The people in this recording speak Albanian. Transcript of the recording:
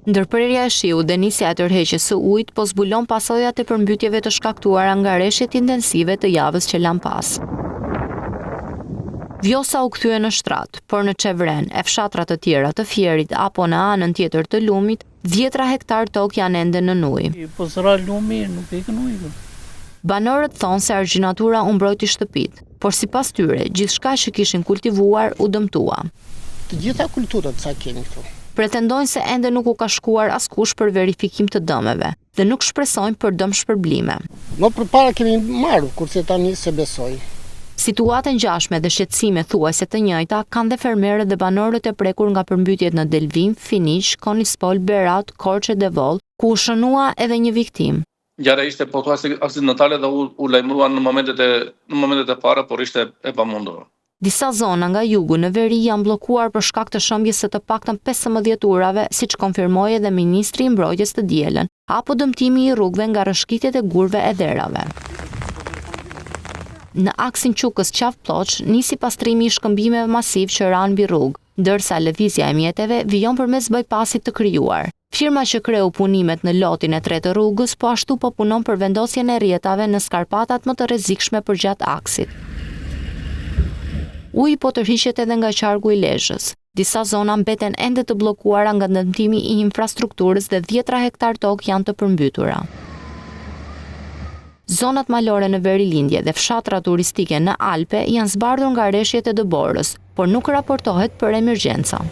Ndërprerja e shiut dhe nisja e tërheqjes së ujit po zbulon pasojat e përmbytjeve të shkaktuara nga rreshtet intensive të javës që lan pas. Vjosa u kthye në shtrat, por në Çevren, e fshatra të tjera të Fierit apo në anën tjetër të Lumit, 10 hektar tokë janë ende në ujë. Po s'ra lumi, nuk e kanë ujë. Banorët thonë se argjinatura u mbrojti shtëpit, por sipas tyre, gjithçka që kishin kultivuar u dëmtua. Të gjitha kulturat sa kemi këtu. Pretendojnë se ende nuk u ka shkuar askush për verifikim të dëmeve dhe nuk shpresojnë për dëm shpërblime. Më përpara kemi marrë, kurse tani se besoj. Situata ngjashme dhe shqetësime thuajse të njëjta kanë dhe fermerët dhe banorët e prekur nga përmbytjet në Delvim, Finish, Konispol, Berat, Korçë dhe Voll, ku u shënua edhe një viktim. Ngjarja ishte pothuajse aksidentale dhe u lajmëruan në momentet e para, por ishte e pamundur. Disa zona nga jugu në veri janë bllokuar për shkak të shëmbjes së të paktën 15 urave, siç konfirmoi edhe ministri i mbrojtjes të dielën, apo dëmtimi i rrugëve nga rrëshqitjet e gurve e dherave. Në aksin Qukës Qafë-Ploç nisi pastrimi i shkëmbimeve masiv që ranë mbi rrugë, ndërsa lëvizja e mjeteve vijon përmes bypasit të krijuar. Firma që kreu punimet në lotin e 3 të rrugës po ashtu po punon për vendosjen e rrjetave në skarpatat më të rrezikshme përgjatë aksit. Uji po tërhiqet edhe nga qargu i Lezhës. Disa zona mbeten ende të bllokuara nga ndëmtimi i infrastrukturës dhe 10 hektar tokë janë të përmbytura. Zonat malore në Verilindje dhe fshatra turistike në Alpe janë zbardhur nga rreshjet e dëborës, por nuk raportohet për emergjenca.